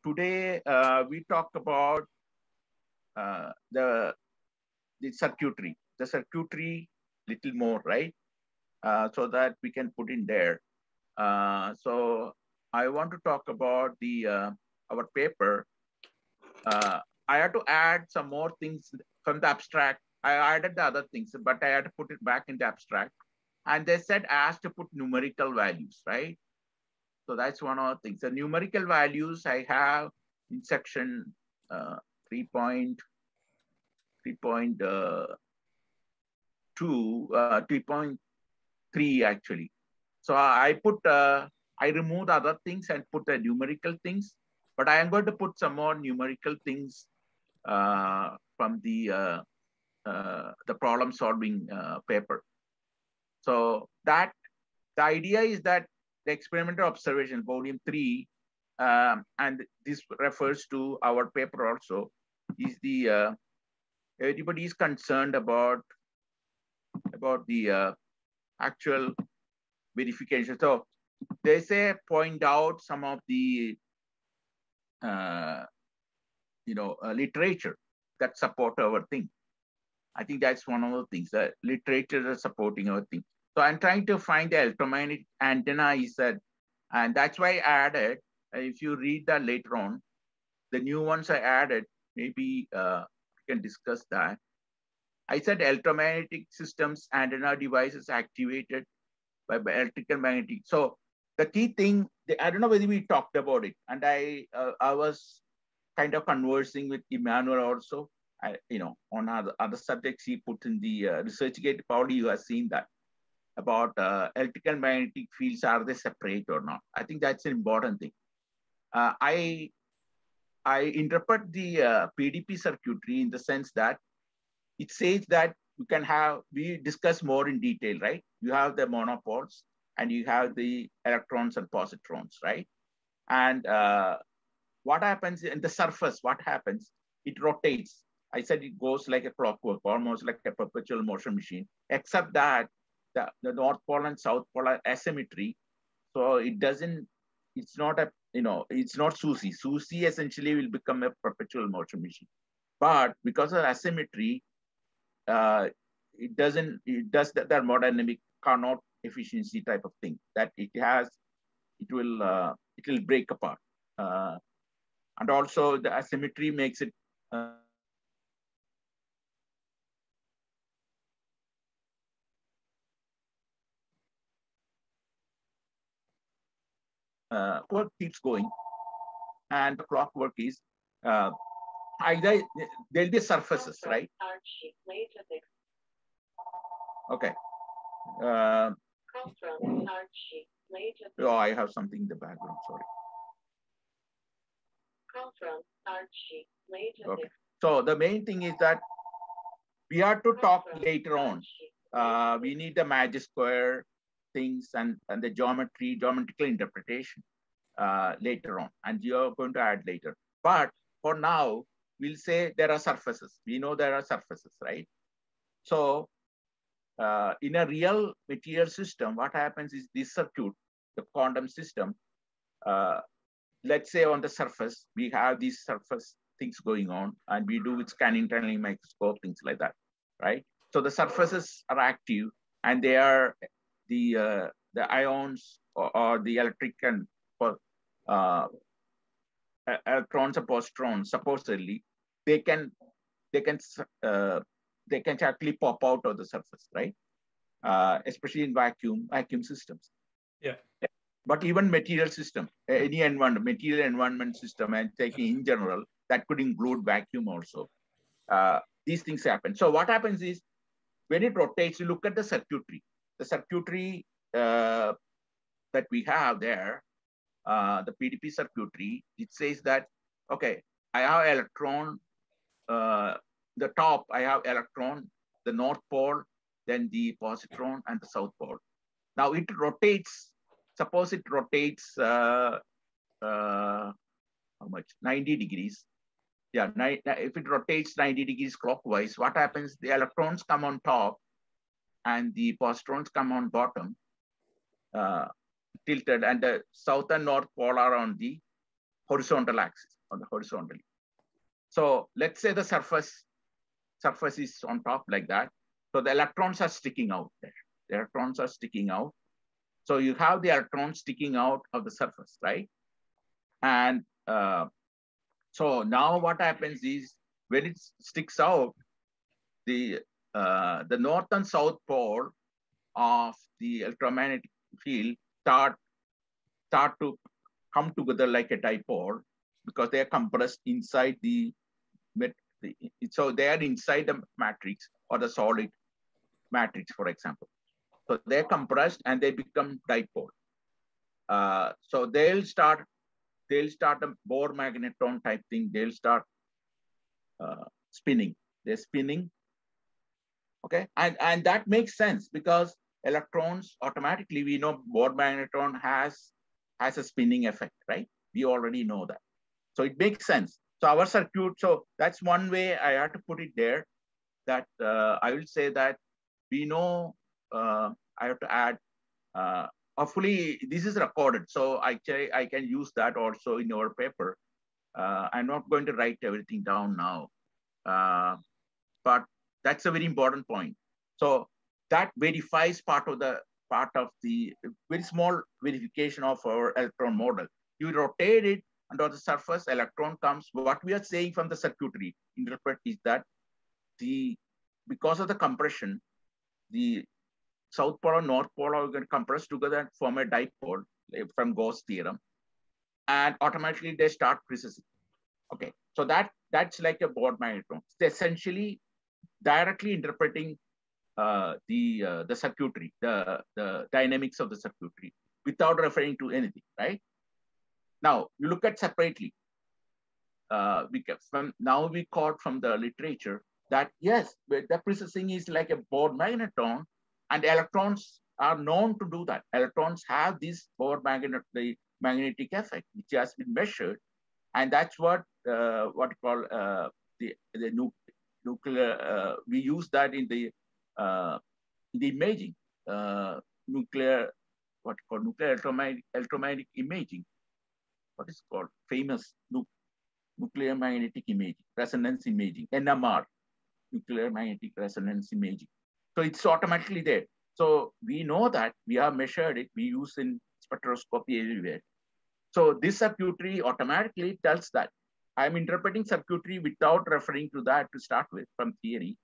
today we talk about the circuitry little more, right? So that we can put in there. So I want to talk about the our paper. I had to add some more things from the abstract. I added the other things, but I had to put it back in the abstract. And they said asked to put numerical values, right? So that's one of the things. The numerical values I have in section 3.3 actually. So I removed other things and put the numerical things, but I am going to put some more numerical things from the problem solving paper. So that the idea is that the experimental observation, volume 3, and this refers to our paper also, is the everybody is concerned about the actual verification. So they say point out some of the literature that support our thing. I think that's one of the things that literature is supporting our thing. So I'm trying to find the electromagnetic antenna is that, and that's why I added. If you read that later on, the new ones I added, maybe we can discuss that. I said electromagnetic systems antenna devices activated by electrical magnetic. So the key thing, I don't know whether we talked about it, and I was kind of conversing with Emmanuel also. On other subjects he put in the ResearchGate. Probably you have seen that about electrical magnetic fields. Are they separate or not? I think that's an important thing. I interpret the PDP circuitry in the sense that it says that you can have, we discuss more in detail, right? You have the monopoles and you have the electrons and positrons, right? And what happens in the surface, what happens? It rotates. I said it goes like a clockwork, almost like a perpetual motion machine, except that the North Pole and South Pole are asymmetry. So it doesn't, it's not a, it's not SUSY. SUSY essentially will become a perpetual motion machine. But because of asymmetry, it does the thermodynamic Carnot efficiency type of thing that it will break apart. And also the asymmetry makes it work keeps going, and the clockwork is either there'll be surfaces, right? Okay. Oh, I have something in the background. Sorry. Okay. So the main thing is that we have to talk later on. We need the magic square things and the geometrical interpretation later on, and you're going to add later. But for now, we'll say there are surfaces. We know there are surfaces, right? So in a real material system, what happens is this circuit, the quantum system, let's say on the surface, we have these surface things going on, and we do with scanning tunneling microscope, things like that, right? So the surfaces are active, and they are the ions or the electric and electrons or positrons. Supposedly, they can actually pop out of the surface, right? Especially in vacuum systems. Yeah. But even material system, any environment, material environment system, and taking in general, that could include vacuum also. These things happen. So what happens is, when it rotates, you look at the circuitry. The circuitry that we have there, the PDP circuitry, it says that, okay, I have electron, the top, I have electron, the North Pole, then the positron, and the South Pole. Now it rotates. Suppose it rotates, how much? 90 degrees. Yeah, if it rotates 90 degrees clockwise, what happens? The electrons come on top and the positrons come on bottom, tilted, and the South and North Pole are on the horizontal axis, on the horizontally. So let's say the surface is on top like that. So the electrons are sticking out there. The electrons are sticking out. So you have the electrons sticking out of the surface, right? And so now what happens is when it sticks out, the north and south pole of the electromagnetic field start to come together like a dipole because they are compressed inside so they are inside the matrix or the solid matrix, for example. So they're compressed and they become dipole. So they'll start a Bohr magneton type thing. They'll start spinning. They're spinning. Okay, and that makes sense because electrons automatically, we know Bohr magneton has a spinning effect, right? We already know that. So it makes sense. So our circuit, so that's one way I have to put it there, that I will say that we know I have to add, hopefully this is recorded, so I can use that also in our paper. I'm not going to write everything down now, but that's a very important point. So that verifies part of the very small verification of our electron model. You rotate it under the surface, electron comes. What we are saying from the circuitry interpret is that because of the compression, the south pole and north pole are going to compress together and form a dipole from Gauss theorem, and automatically they start precessing. Okay, so that's like a Bohr magneton. It's essentially directly interpreting the circuitry, the dynamics of the circuitry without referring to anything, right? Now you look at separately. Now we caught from the literature that yes, the precessing is like a Bohr magneton, and electrons are known to do that. Electrons have this Bohr magnetic effect, which has been measured, and that's what you call the nuclear. We use that in the imaging, nuclear electromagnetic imaging. What is called famous nuclear magnetic imaging, resonance imaging, NMR, nuclear magnetic resonance imaging. So it's automatically there. So we know that we have measured it. We use in spectroscopy everywhere. So this circuitry automatically tells that I'm interpreting circuitry without referring to that to start with from theory,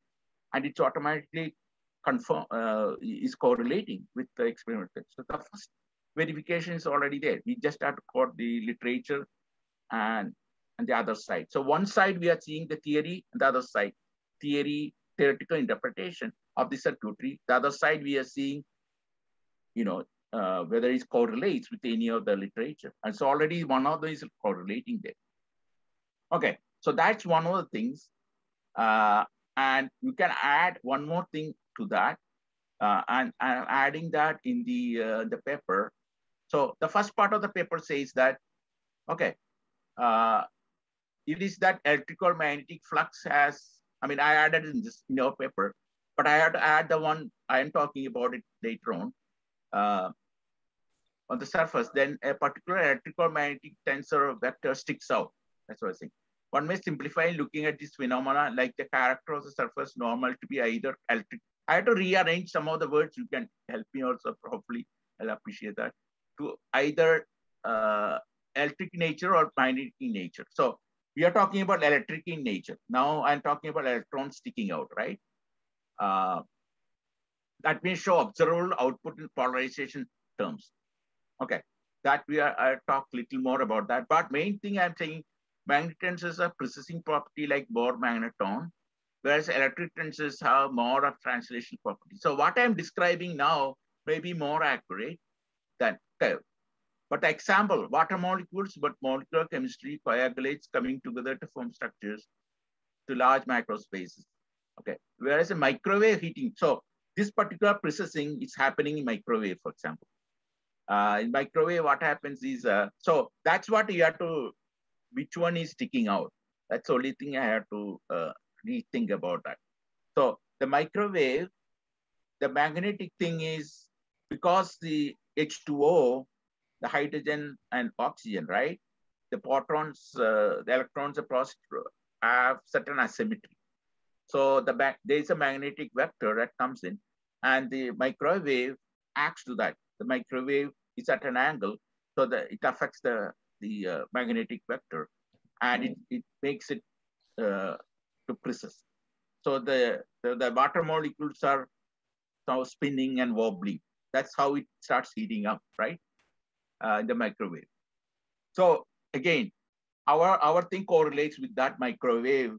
and it's automatically is correlating with the experimental. So the first verification is already there. We just have to quote the literature and the other side. So one side we are seeing the theory, and the other side theoretical interpretation of the circuitry. The other side we are seeing, whether it correlates with any of the literature. And so already one of those is correlating there. Okay, so that's one of the things. And you can add one more thing to that, and I'm adding that in the paper. So the first part of the paper says that, okay, it is that electrical magnetic flux has, I added in our paper, but I had to add the one I am talking about it later on the surface. Then a particular electrical magnetic tensor vector sticks out. That's what I think. One may simplify looking at this phenomena like the character of the surface normal to be either electric. I had to rearrange some of the words. You can help me also, hopefully I'll appreciate that. To either electric nature or magnetic in nature. So we are talking about electric in nature. Now I'm talking about electrons sticking out, right? That may show observable output in polarization terms. Okay, that I'll talk a little more about that. But main thing I'm saying, magnetic tensors are precessing property like Bohr magneton, whereas electric tensors have more of translation property. So what I'm describing now may be more accurate than, okay. But example, water molecules, but molecular chemistry coagulates coming together to form structures to large macrospaces. Okay, whereas a microwave heating, so this particular precessing is happening in microwave, for example. In microwave, what happens is, so that's what you have to, which one is sticking out. That's the only thing I have to rethink about that. So the microwave, the magnetic thing is, because the H2O, the hydrogen and oxygen, right? the protons, the electrons across have certain asymmetry. So there is a magnetic vector that comes in, and the microwave acts to that. The microwave is at an angle, so that it affects the magnetic vector, and it makes it to precess. So the water molecules are now spinning and wobbling. That's how it starts heating up, right? In the microwave. So again, our thing correlates with that microwave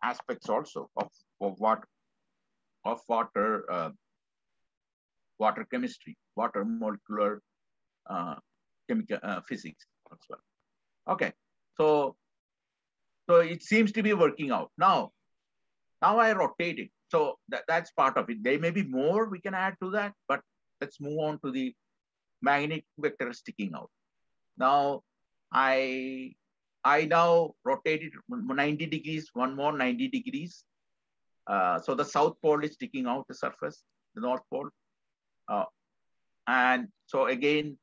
aspects also of water water chemistry, water molecular chemical physics as well. Okay, so it seems to be working out. Now I rotate it. So that's part of it. There may be more we can add to that, but let's move on to the magnetic vector sticking out. Now I now rotate it 90 degrees, one more 90 degrees. So the south pole is sticking out the surface, the north pole. And so again,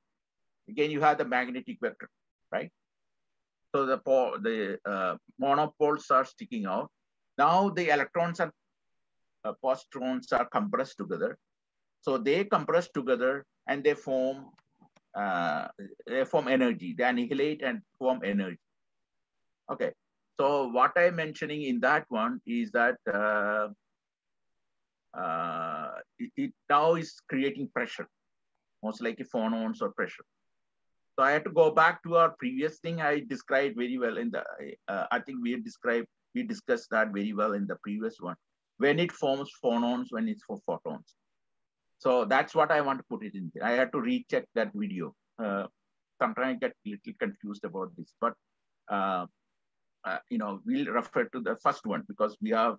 you have the magnetic vector, right? So the monopoles are sticking out. Now the electrons and positrons are compressed together. So they compress together and they form energy. They annihilate and form energy. Okay. So what I'm mentioning in that one is that it now is creating pressure, most likely phonons or pressure. So I had to go back to our previous thing I described very well in the, I think we discussed that very well in the previous one, when it forms phonons, when it's for photons. So that's what I want to put it in there. I had to recheck that video. Sometimes I get a little confused about this, but we'll refer to the first one because we are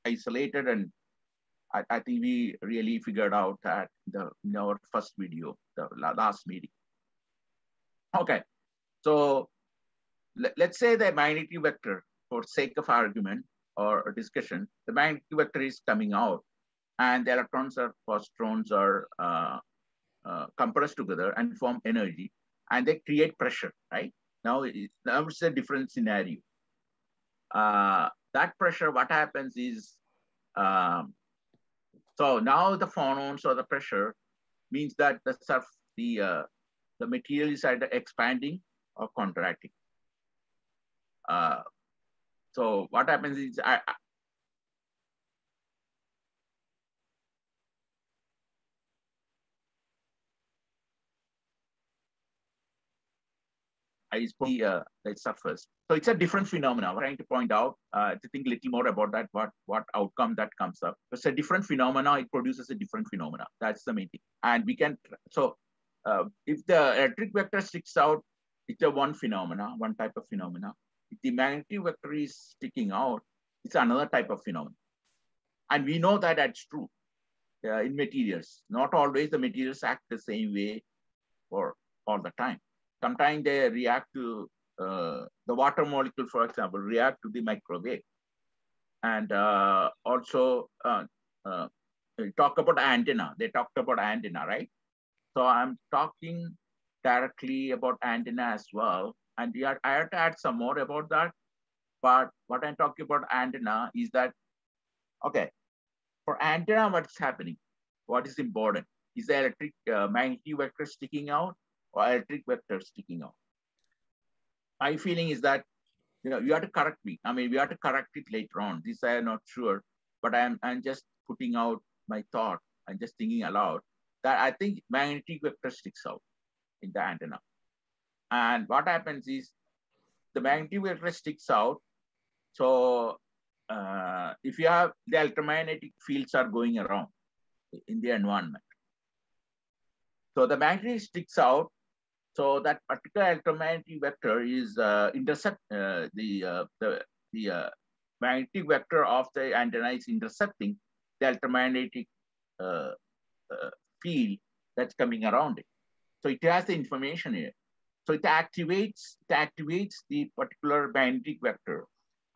isolated, and I think we really figured out that in our first video, the last meeting. Okay, so let's say the magnetic vector, for sake of argument or discussion, the magnetic vector is coming out, and the electrons or positrons are compressed together and form energy, and they create pressure, right? Now it's a different scenario. That pressure, what happens is, so now the phonons or the pressure means that the material is either expanding or contracting. So what happens is, the surface. So it's a different phenomenon. We're trying to point out, to think a little more about that, what outcome that comes up. It's a different phenomena. It produces a different phenomena. That's the main thing. And we can, so if the electric vector sticks out, it's a one type of phenomena. If the magnetic vector is sticking out, it's another type of phenomenon. And we know that that's true in materials. Not always the materials act the same way for all the time. Sometimes they react to the water molecule, for example, react to the microwave. And also talk about antenna. They talked about antenna, right? So I'm talking directly about antenna as well. And I have to add some more about that. But what I'm talking about antenna is that, okay, for antenna, what's happening? What is important? Is the electric magnetic vector sticking out or electric vector sticking out? My feeling is that, you have to correct me. I mean, we have to correct it later on. This I am not sure, but I'm just putting out my thought. I'm just thinking aloud that I think magnetic vector sticks out in the antenna. And what happens is the magnetic vector sticks out. So if you have the electromagnetic fields are going around in the environment. So the magnetic sticks out. So that particular electromagnetic vector is intercept the magnetic vector of the antenna is intercepting the electromagnetic field that's coming around it. So it has the information here. So it activates the particular magnetic vector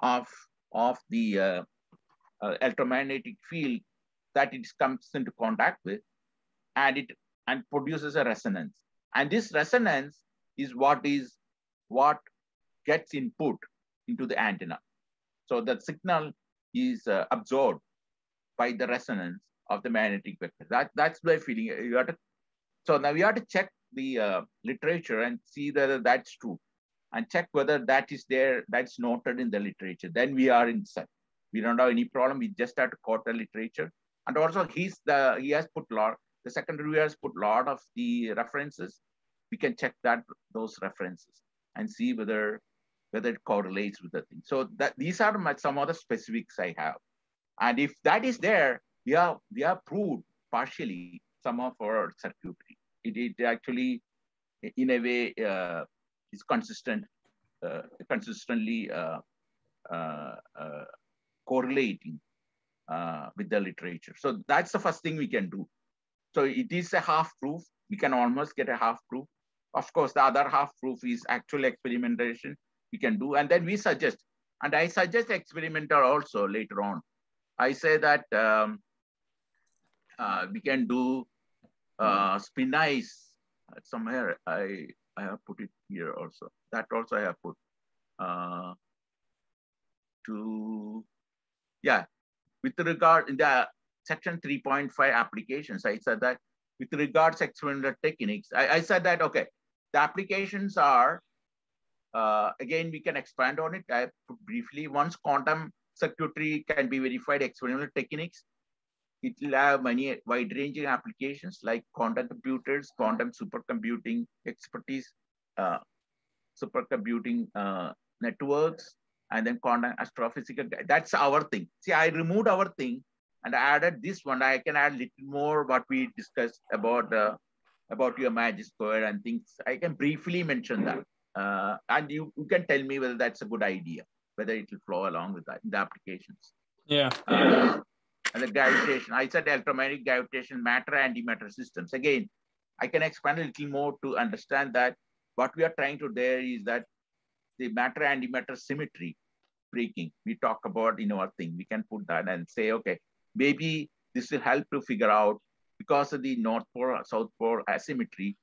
of the electromagnetic field that it comes into contact with, and produces a resonance. And this resonance is what gets input into the antenna. So the signal is absorbed by the resonance of the magnetic vector. That's my feeling. You have to, so now we have to check the literature and see whether that's true, and check whether that is there, that's noted in the literature. Then we are inside. We don't have any problem. We just have to quote the literature. And also he has put the second reviewer has put a lot of the references. We can check those references and see whether it correlates with the thing. So these are some other specifics I have. And if that is there, we have proved partially some of our circuitry. It actually, in a way, is consistently correlating with the literature. So that's the first thing we can do. So it is a half proof. We can almost get a half proof. Of course, the other half proof is actual experimentation we can do. And then we suggest, and I suggest experimental also later on. I say that we can do spin ice somewhere. I have put it here also. That also I have put with regard in the section 3.5 applications. I said that with regards to experimental techniques, I said that, okay, the applications are, again, we can expand on it. I put briefly, once quantum circuitry can be verified experimental techniques, it will have many wide-ranging applications like quantum computers, quantum supercomputing expertise, supercomputing networks, and then quantum astrophysical. That's our thing. See, I removed our thing and I added this one. I can add a little more what we discussed about your magic square and things. I can briefly mention that. And you can tell me whether that's a good idea, whether it will flow along with that in the applications. Yeah. And the gravitation, I said electromagnetic gravitation, matter, antimatter systems. Again, I can expand a little more to understand that what we are trying to do is that the matter antimatter symmetry breaking, we talk about in our thing. We can put that and say, okay, maybe this will help to figure out, because of the North Pole, South Pole asymmetry,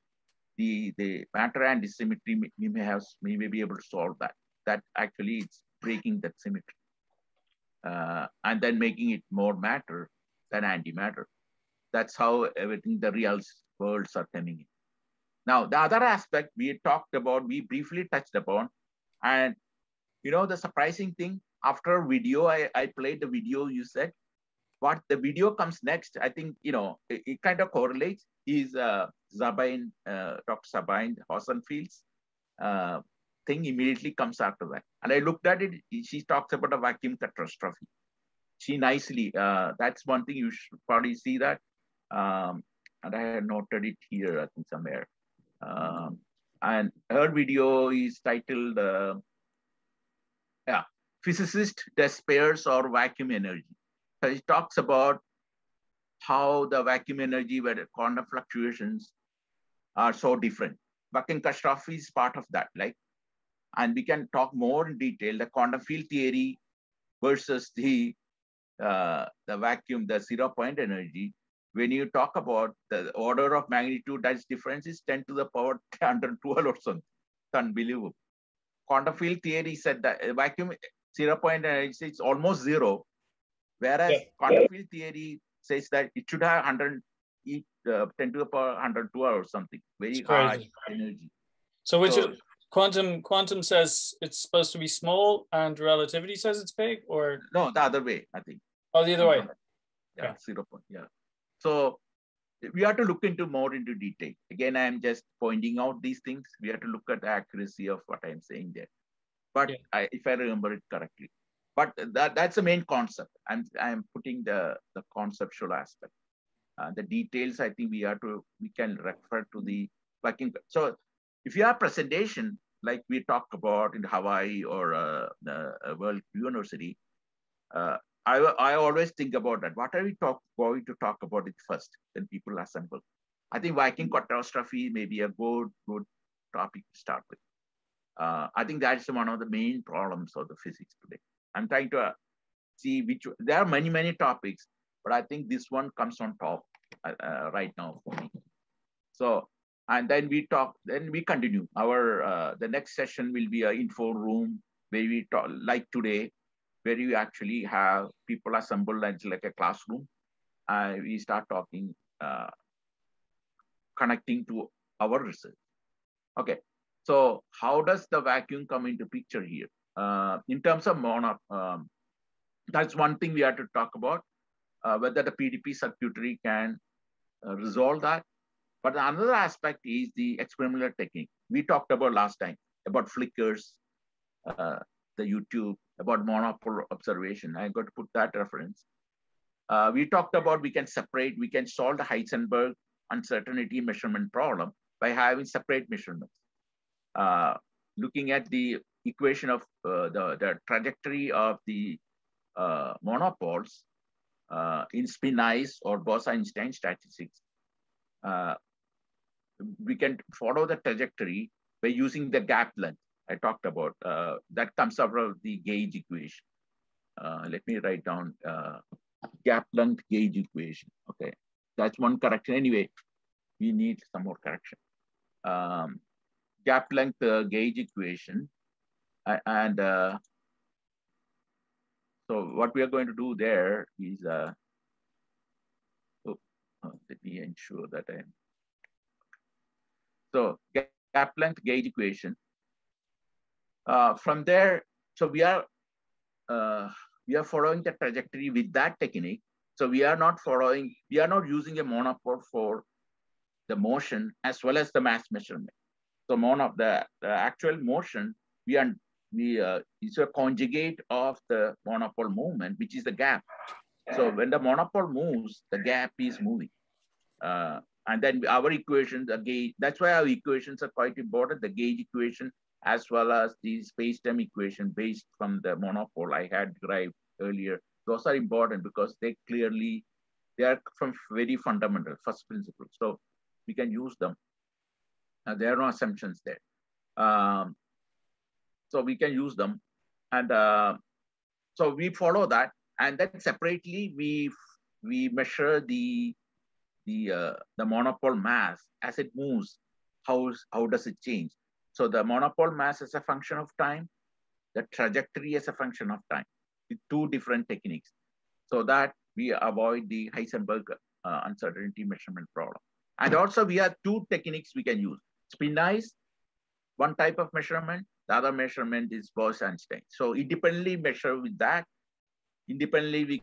the matter and asymmetry, we may be able to solve that. That actually it's breaking that symmetry. And then making it more matter than antimatter. That's how everything, the real worlds are coming in. Now, the other aspect we talked about, we briefly touched upon, and the surprising thing, after video, I played the video you said, what the video comes next, I think, it kind of correlates, is Sabine, Dr. Sabine Hossenfeld's thing immediately comes after that. And I looked at it, she talks about a vacuum catastrophe. She nicely, that's one thing you should probably see that. And I had noted it here, I think somewhere. And her video is titled, Physicist Despairs or Vacuum Energy. So it talks about how the vacuum energy, where the quantum fluctuations are so different. Vacuum catastrophe is part of that, like, and we can talk more in detail, the quantum field theory versus the vacuum, the 0-point energy. When you talk about the order of magnitude, that's difference is 10 to the power 112 or something. It's unbelievable. Quantum field theory said that vacuum 0-point energy is almost zero, whereas quantum field theory says that it should have 10 to the power 112 or something, very high energy. So quantum says it's supposed to be small and relativity says it's big, or? No, the other way, I think. Oh, the other way. Yeah, 0-point, yeah. So we have to look more into detail. Again, I'm just pointing out these things. We have to look at the accuracy of what I'm saying there. But if I remember it correctly. But that's the main concept. I'm putting the conceptual aspect. The details, I think we can refer to the vacuum. So if you have presentation, like we talk about in Hawaii or the World University, I always think about that. What are we going to talk about it first when people assemble? I think vacuum catastrophe may be a good topic to start with. I think that's one of the main problems of the physics today. I'm trying to see there are many topics, but I think this one comes on top right now for me. So And then we talk, then we continue. Our the next session will be an info room where we talk, like today, where you actually have people assembled and it's like a classroom. We start talking, connecting to our research. Okay, so how does the vacuum come into picture here? In terms of that's one thing we have to talk about, whether the PDP circuitry can resolve that. But another aspect is the experimental technique. We talked about last time, about flickers, the YouTube, about monopole observation. I got to put that reference. We talked about we can solve the Heisenberg uncertainty measurement problem by having separate measurements. Looking at the equation of the trajectory of the monopoles in spin ice or Bose-Einstein statistics, we can follow the trajectory by using the gap length I talked about. That comes out of the gauge equation. Let me write down gap length gauge equation. Okay, that's one correction. Anyway, we need some more correction. Gap length gauge equation. And so what we are going to do there is, let me ensure that so gap length gauge equation. From there, so we are following the trajectory with that technique. So we are not using a monopole for the motion as well as the mass measurement. So the actual motion, it's a conjugate of the monopole movement, which is the gap. So when the monopole moves, the gap is moving. And then our equations, the gauge, that's why our equations are quite important. The gauge equation, as well as the space-time equation based from the monopole I had derived earlier. Those are important because they are from very fundamental, first principles. So we can use them. There are no assumptions there. So we can use them. And so we follow that. And then separately, we measure the monopole mass as it moves. How does it change? So the monopole mass is a function of time, the trajectory is a function of time, with two different techniques, so that we avoid the Heisenberg uncertainty measurement problem. And also we have two techniques we can use. Spin ice, one type of measurement, the other measurement is Bose-Einstein. So independently measure with that. Independently,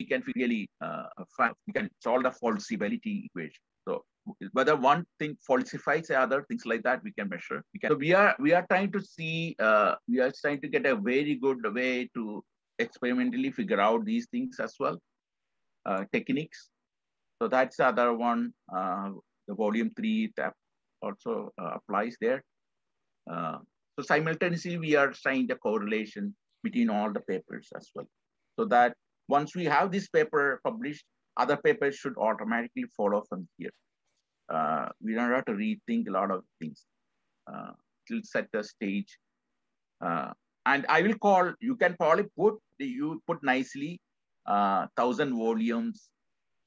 we can really we can solve the falsifiability equation. So whether one thing falsifies the other, things like that, we can measure. So we are trying to see, we are trying to get a very good way to experimentally figure out these things as well, techniques. So that's the other one. The volume 3 tab also applies there. So simultaneously, we are trying the correlation between all the papers as well. So that once we have this paper published, other papers should automatically follow from here. We don't have to rethink a lot of things. It'll set the stage. And I will call, you can probably put nicely 1,000 volumes,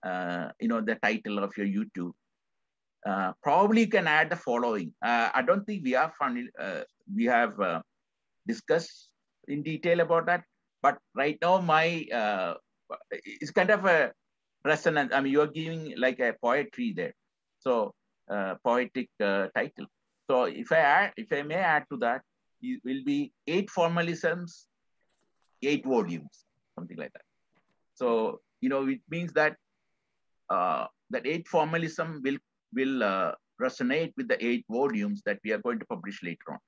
the title of your YouTube. Probably you can add the following. I don't think we have discussed in detail about that, but right now it's kind of a resonance. I mean, you're giving like a poetry there. So poetic title. So if I may add to that, it will be 8 formalisms, 8 volumes, something like that. So, it means that that 8 formalism will resonate with the 8 volumes that we are going to publish later on.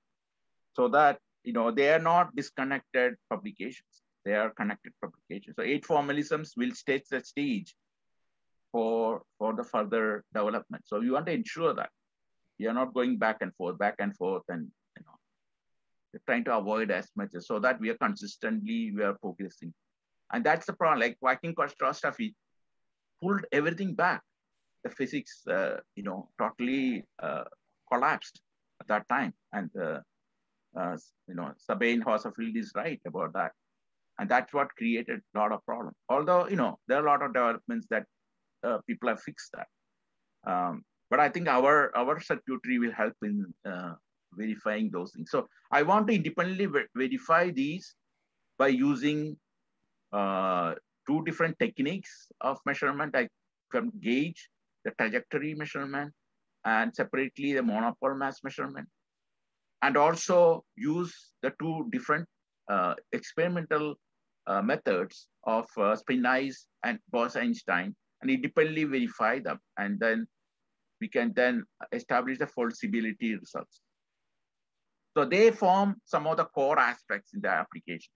So that, they are not disconnected publications. They are connected publications. So 8 formalisms will set the stage for the further development. So you want to ensure that you are not going back and forth, and we're trying to avoid as much as, so that we are progressing. And that's the problem. Like working catastrophe pulled everything back. The physics, totally collapsed at that time. And Sabine-Horsfield is right about that. And that's what created a lot of problems. Although, there are a lot of developments that people have fixed that. But I think our circuitry will help in verifying those things. So I want to independently verify these by using 2 different techniques of measurement. I can gauge the trajectory measurement and separately the monopole mass measurement, and also use the 2 different experimental methods of spin ice and Bose-Einstein, and independently verify them, and then we can then establish the falsibility results. So they form some of the core aspects in the application.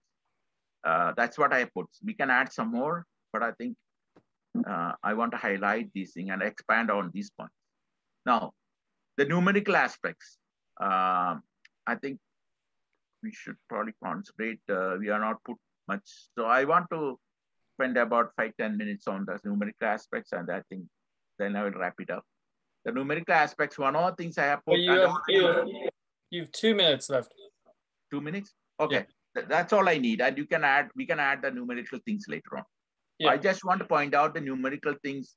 That's what I put. We can add some more, but I think I want to highlight these things and expand on these points. Now, the numerical aspects, I think we should probably concentrate. We are not put much. So I want to spend about 5-10 minutes on the numerical aspects, and I think then I will wrap it up. The numerical aspects, one of the things I have put. You have 2 minutes left. 2 minutes? Okay. Yeah. That's all I need. And we can add the numerical things later on. Yeah. I just want to point out the numerical things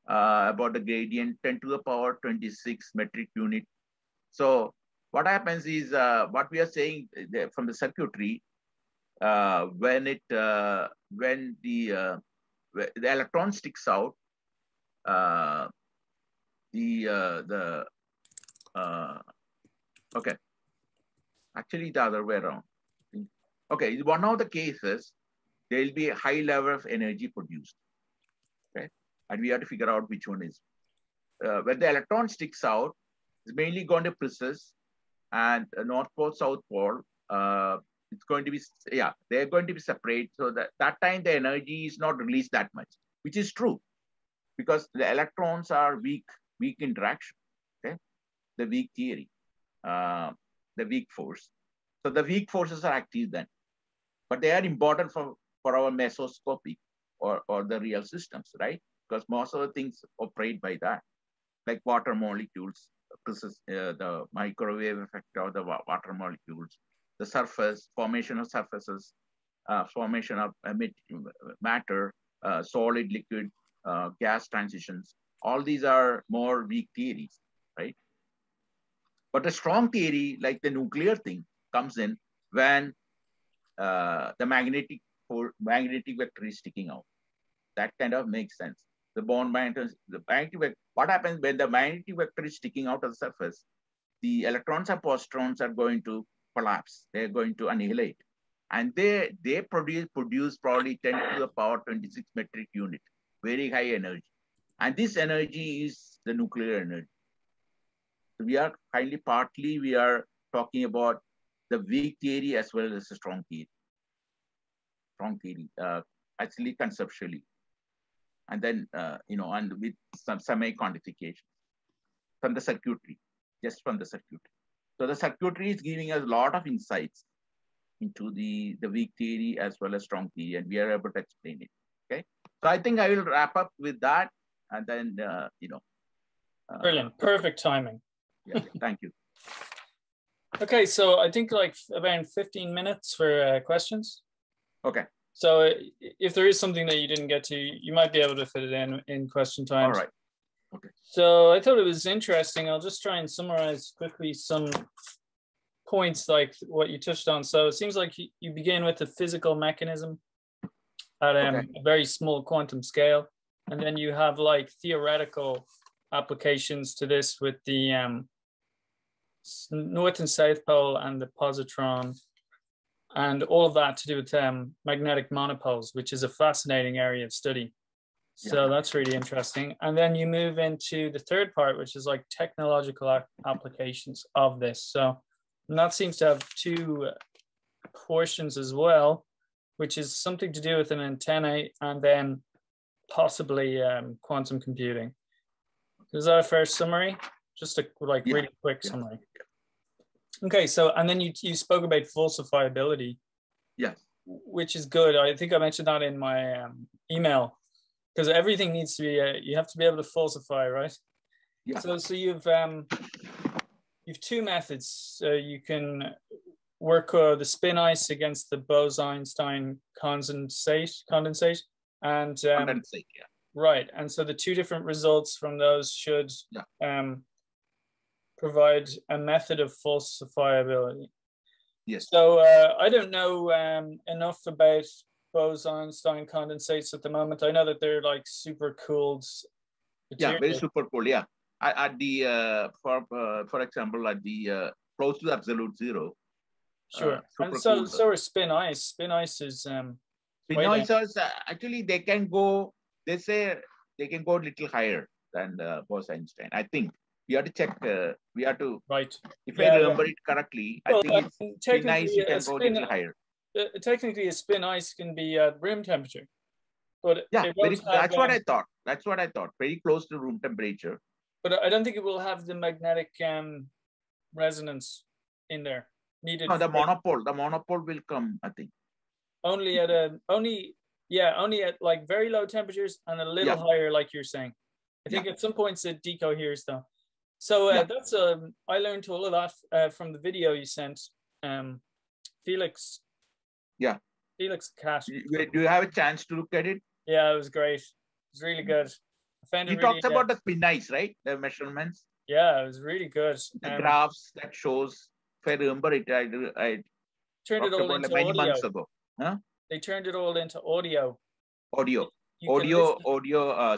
about the gradient 10 to the power 26 metric unit. So what happens is what we are saying from the circuitry, when the electron sticks out, okay, actually the other way around. Okay, in one of the cases, there will be a high level of energy produced, okay? And we have to figure out which one is. When the electron sticks out, it's mainly going to persist, and North Pole, South Pole, it's going to be, yeah, they're going to be separate. So that time the energy is not released that much, which is true, because the electrons are weak interaction, okay? The weak theory, the weak force. So the weak forces are active then, but they are important for our mesoscopic or the real systems, right? Because most of the things operate by that, like water molecules, the microwave effect of the water molecules, the surface, formation of surfaces, formation of matter, solid, liquid, gas transitions. All these are more weak theories, right? But the strong theory, like the nuclear thing, comes in when the magnetic vector is sticking out. That kind of makes sense. The bond magnetic vector, what happens when the magnetic vector is sticking out of the surface? The electrons and positrons are going to collapse. They're going to annihilate. And they produce probably 10 to the power 26 metric unit, very high energy. And this energy is the nuclear energy. So we are partly talking about the weak theory as well as the strong theory. Strong theory, actually conceptually. And then, and with some semi-quantification from the circuitry, just from the circuitry. So the circuitry is giving us a lot of insights into the weak theory as well as strong theory, and we are able to explain it, okay? So I think I will wrap up with that, and then, Brilliant, perfect timing. Yeah, thank you. Okay, so I think like around 15 minutes for questions. Okay. So if there is something that you didn't get to, you might be able to fit it in question time. All right. Okay. So I thought it was interesting. I'll just try and summarize quickly some points like what you touched on. So it seems like you begin with the physical mechanism at a very small quantum scale. And then you have like theoretical applications to this with the North and South Pole and the positron, and all of that to do with magnetic monopoles, which is a fascinating area of study. So that's really interesting. And then you move into the third part, which is like technological applications of this. So, and that seems to have 2 portions as well, which is something to do with an antenna and then possibly quantum computing. Is that a fair summary? Just a really quick summary. Okay, so, and then you spoke about falsifiability. Yes. Which is good. I think I mentioned that in my email, because everything needs to be, you have to be able to falsify, right? Yeah. So you've 2 methods. You can work the spin ice against the Bose-Einstein condensate, and condensate, yeah. Right. And so the two different results from those should provide a method of falsifiability. Yes. So I don't know enough about Bose-Einstein condensates at the moment. I know that they're like super cooled material. Yeah, very super cool. Yeah. At the, for example, at the close to absolute zero. Sure. And so are spin ice. Spin ice is spin ices, actually they can go, they say they can go a little higher than Bose-Einstein. I think we have to check, we have to, right. If I remember it correctly, I think it's spin ice, you can go a little higher. Technically a spin ice can be at room temperature. But yeah, that's what I thought. That's what I thought. Very close to room temperature. But I don't think it will have the magnetic resonance in there needed. No, the monopole will come, I think. Only at like very low temperatures and a little higher, like you're saying. I think at some points it decoheres though. So that's I learned all of that from the video you sent, Felix. Yeah. Felix Cash. Do you have a chance to look at it? Yeah, it was great. It was really good. I found it he really talks about the spin ice, right? The measurements. Yeah, it was really good. The graphs that shows. If I remember it, I turned it all into many audio. months ago. Huh? They turned it all into audio. Audio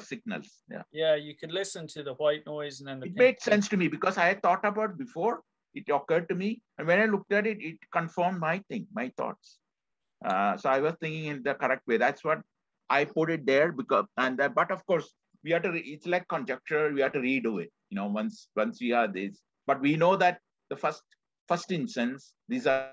signals. Yeah. Yeah, you could listen to the white noise and then it made sense to me because I had thought about before. It occurred to me, and when I looked at it, it confirmed my thoughts. So I was thinking in the correct way. That's what I put it there because, but of course we have to. It's like conjecture. We have to redo it. Once we are this, but we know that the first instance these are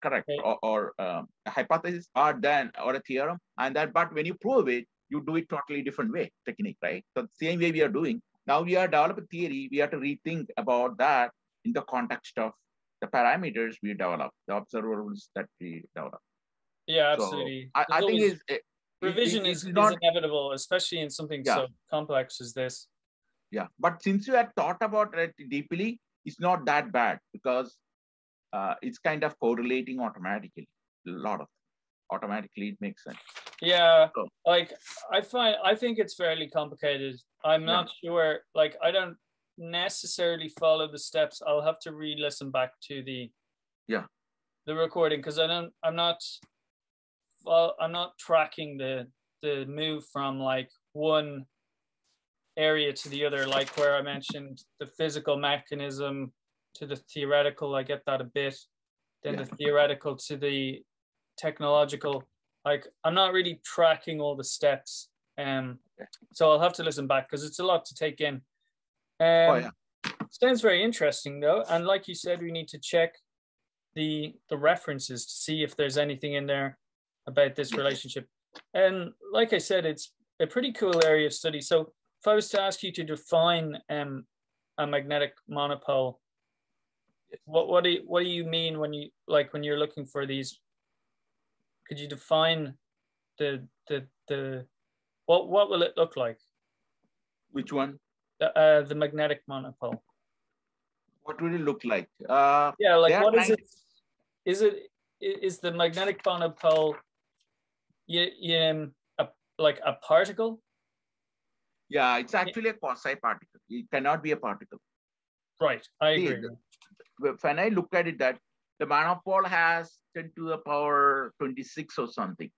correct or a hypothesis or a theorem, and that. But when you prove it, you do it totally different way technique, right? So the same way we are doing now. We are developing theory. We have to rethink about that in the context of the parameters we develop, the observables that we develop. Yeah, absolutely. So I think revision is inevitable, especially in something so complex as this. Yeah, but since you had thought about it deeply, it's not that bad because it's kind of correlating automatically. A lot of automatically it makes sense. Yeah, like I think it's fairly complicated. I'm not sure. Like I don't necessarily follow the steps. I'll have to re-listen back to the recording because I'm not tracking the move from like one area to the other, like where I mentioned the physical mechanism to the theoretical. I get that a bit. Then the theoretical to the technological. Like I'm not really tracking all the steps. So I'll have to listen back because it's a lot to take in. Sounds very interesting though. And like you said, we need to check the references to see if there's anything in there about this relationship. And like I said, it's a pretty cool area of study. So if I was to ask you to define a magnetic monopole, what do you mean when you're looking for these? Could you define the what will it look like? Which one? The magnetic monopole. What would it look like? Like what is it? Is the magnetic monopole like a particle? Yeah, it's actually a quasi-particle. It cannot be a particle. Right, I agree. When I look at it, that the monopole has 10 to the power 26 or something.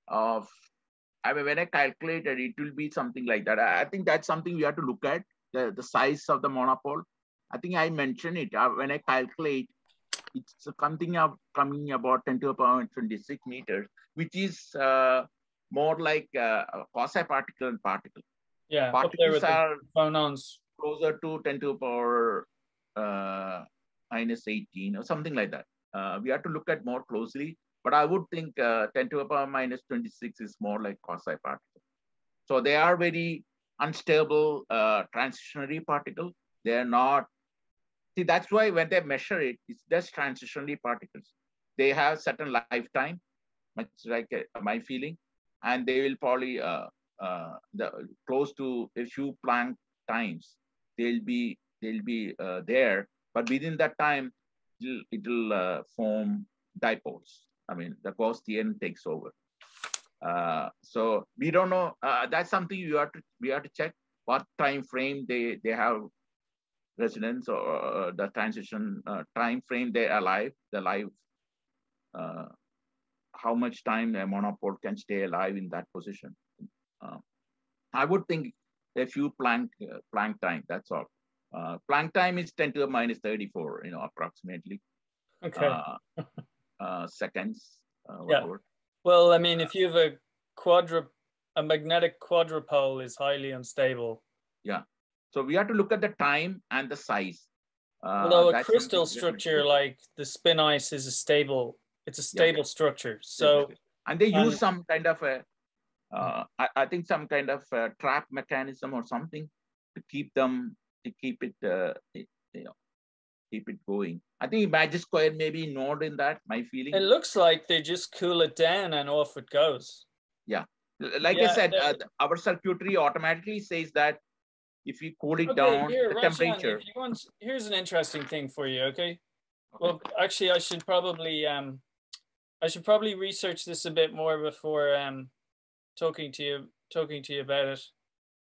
When I calculated, it will be something like that. I think that's something we have to look at, the size of the monopole. I think I mentioned it. When I calculate, it's something coming about 10 to the power 26 meters, which is more like a quasi-particle and particle. Yeah, particles are phonons closer to 10 to the power minus 18 or something like that. We have to look at more closely, but I would think 10 to the power minus 26 is more like quasi-particle. So they are very unstable transitionary particles. They are not. See, that's why when they measure it, it's just transitionary particles. They have certain lifetime, much like my feeling, and they will probably close to a few Planck times. They'll be there, but within that time, it'll form dipoles. I mean, the Gauss theorem takes over. So we don't know. That's something we have to check what time frame they have resonance, or the transition time frame they are alive, the live, how much time a monopole can stay alive in that position. I would think a few Planck time, that's all. Planck time is 10 to the minus 34, approximately. Okay. Seconds, yeah. Well, I mean, if you have a magnetic quadrupole is highly unstable. Yeah. So we have to look at the time and the size. Although a crystal structure like the spin ice is a stable structure. So, and they use some kind of a, I think some kind of a trap mechanism or something to keep it, keep it going. I think magic square maybe ignored in that, my feeling. It looks like they just cool it down and off it goes. Yeah. Like I said, our circuitry automatically says that if you cool it down, the temperature. If you want, here's an interesting thing for you, okay? Well, actually, I should probably research this a bit more before talking to you about it.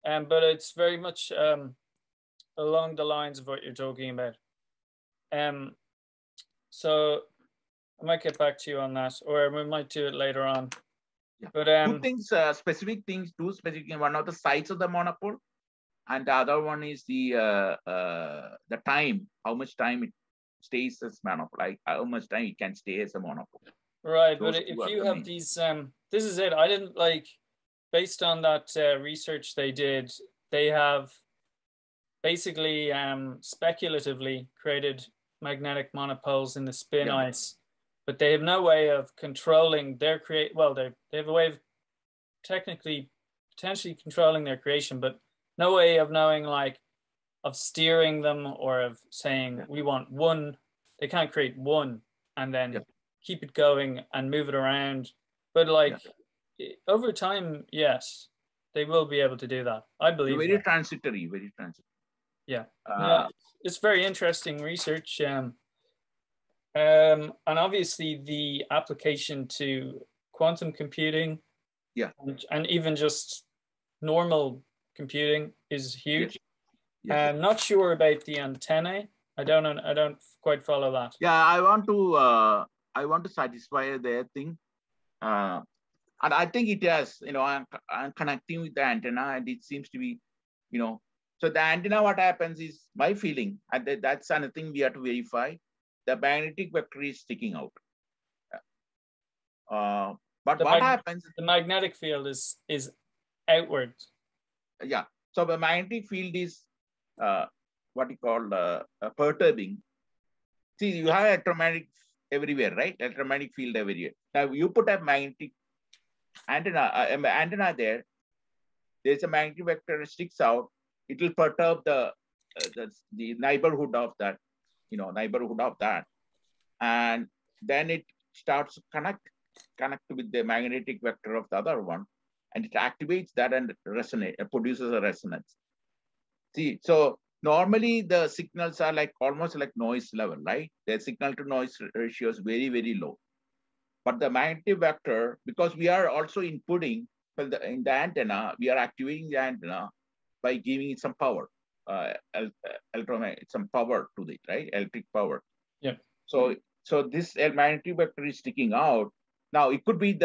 But it's very much along the lines of what you're talking about. So I might get back to you on that, or we might do it later on. Yeah. But two specific things. One of the sides of the monopole, and the other one is the time, how much time it stays as monopole, like how much time it can stay as a monopole. Right, but if you have these, this is it. I didn't based on that research they did, they have basically speculatively created magnetic monopoles in the spin ice, but they have no way of controlling their they have a way of potentially controlling their creation, but no way of knowing of steering them or of saying we want one. They can't create one and then keep it going and move it around. But over time, yes, they will be able to do that. I believe. Very transitory. Yeah. It's very interesting research. And obviously the application to quantum computing, and even just normal computing is huge. I'm not sure about the antennae. I don't quite follow that. Yeah, I want to satisfy their thing, and I think it has. I'm connecting with the antenna, and it seems to be, So the antenna, what happens is, my feeling, and that's another thing we have to verify. The magnetic vector is sticking out. But what happens? The magnetic field is outward. Yeah. So the magnetic field is what you call perturbing. See, you have electromagnetic everywhere, right? Electromagnetic field everywhere. Now you put a magnetic antenna there. There's a magnetic vector that sticks out. It will perturb the neighborhood of that, and then it starts to connect with the magnetic vector of the other one, and it activates that and produces a resonance. See, so normally the signals are almost like noise level, right? The signal to noise ratio is very, very low. But the magnetic vector, because we are also inputting in the antenna, we are activating the antenna by giving it some power, some power to it, right? Electric power. Yeah. So this magnetic vector is sticking out. Now it could be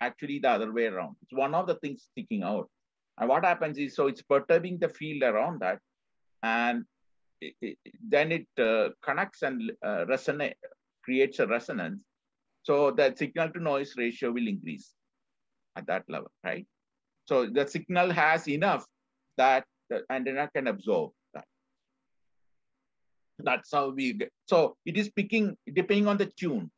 actually the other way around. It's one of the things sticking out. And what happens is, so it's perturbing the field around that, and then it connects and creates a resonance. So the signal to noise ratio will increase at that level, right? So the signal has enough that the antenna can absorb that. That's how we get. So it is picking, depending on the tune,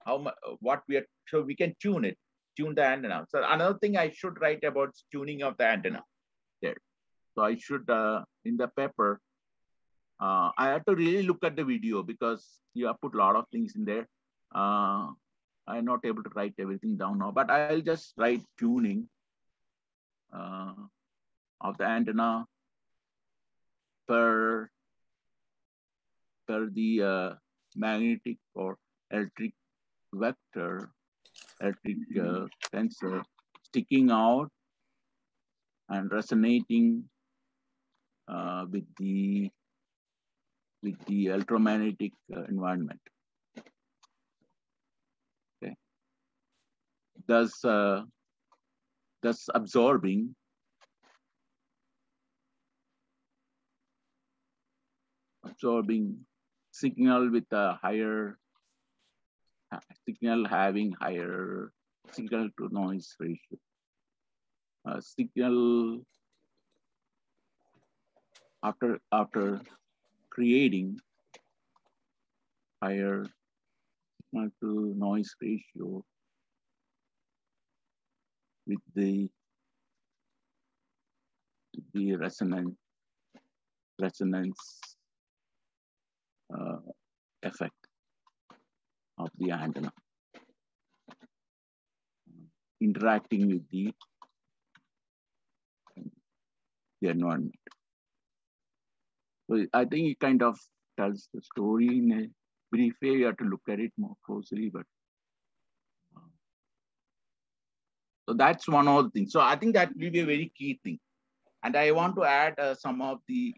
what we are, so we can tune the antenna. So another thing I should write about tuning of the antenna there. So I should, in the paper, I had to really look at the video because you have put a lot of things in there. I'm not able to write everything down now, but I'll just write tuning of the antenna per the magnetic or electric vector, electric tensor sticking out and resonating with the electromagnetic environment. Okay, thus absorbing signal with a higher signal having higher signal to noise ratio. Signal after creating higher signal to noise ratio with the resonance effect of the antenna interacting with the environment. So I think it kind of tells the story in a brief way. You have to look at it more closely, but so that's one of the things. So I think that will be a very key thing. And I want to add some of the,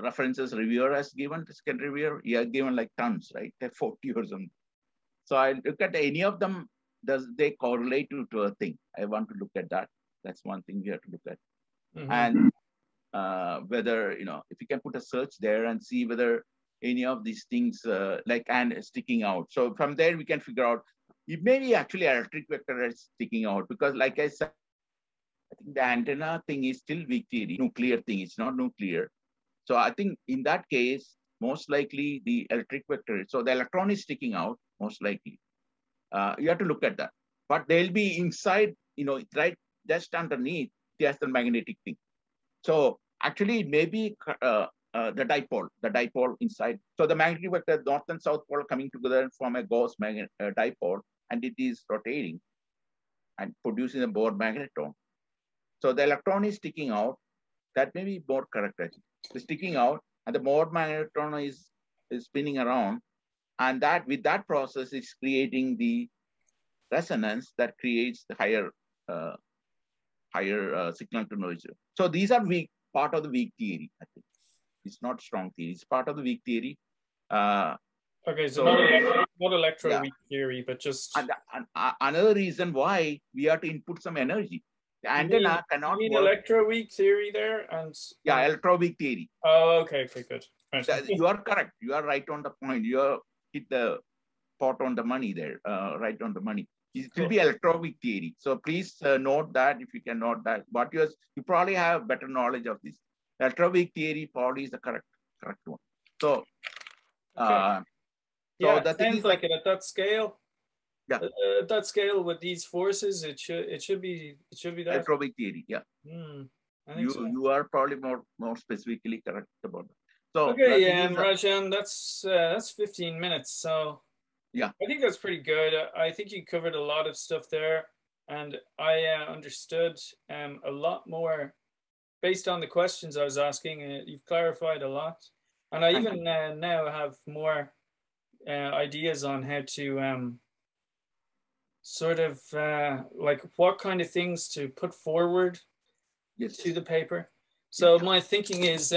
references reviewer has given, the second reviewer, he has given like tons, right? 40 or something. So I look at any of them, does they correlate to a thing? I want to look at that. That's one thing we have to look at. Mm-hmm. And whether, if you can put a search there and see whether any of these things and sticking out. So from there, we can figure out, it may be actually electric vector is sticking out, because like I said, I think the antenna thing is still weak theory, nuclear thing, it's not nuclear. So I think in that case, most likely the electric vector, so the electron is sticking out, most likely. You have to look at that. But they'll be inside, right just underneath the magnetic thing. So actually it may be the dipole inside. So the magnetic vector, north and south pole coming together and form a Gauss dipole, and it is rotating and producing a Bohr magnetron. So the electron is sticking out. That may be more correct, I think. It's sticking out, and the Bohr magnetron is spinning around, and that with that process is creating the resonance that creates the higher signal to noise. So these are part of the weak theory, I think. It's not strong theory. It's part of the weak theory. Okay, so not electro-weak theory, but just... another reason why we have to input some energy. The antenna cannot work. Electro-weak theory there? Yeah, electro-weak theory. Oh, okay, good. You are correct. You are right on the point. You hit the pot on the money there, right on the money. It will be electro-weak theory. So please note that, if you can note that. But you probably have better knowledge of this. Electro-weak theory probably is the correct one. So, okay. So the thing is like at that scale. Yeah. At that scale with these forces, it should be that. Electro-weak theory. Yeah. You are probably more specifically correct about that. So okay, Rajan, that's 15 minutes. So yeah, I think that's pretty good. I think you covered a lot of stuff there, and I understood a lot more based on the questions I was asking. You've clarified a lot, and I even now have more ideas on how to sort of like what kind of things to put forward to the paper. So my thinking is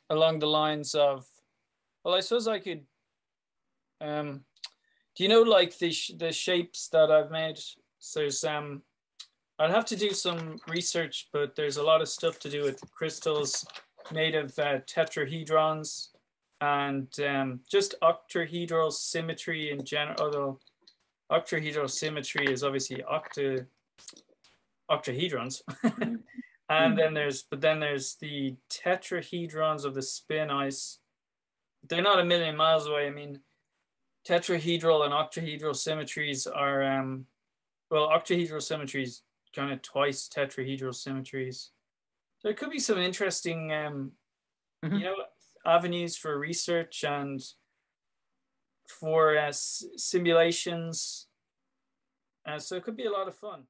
along the lines of, well, I suppose I could, do you know, like the shapes that I've made? So there's, I'd have to do some research, but there's a lot of stuff to do with crystals made of tetrahedrons and just octahedral symmetry in general, although octahedral symmetry is obviously octahedrons. And then there's the tetrahedrons of the spin ice. They're not a million miles away. I mean, tetrahedral and octahedral symmetries are, well, octahedral symmetries kind of twice tetrahedral symmetries. So it could be some interesting, you know, avenues for research and for simulations. So it could be a lot of fun.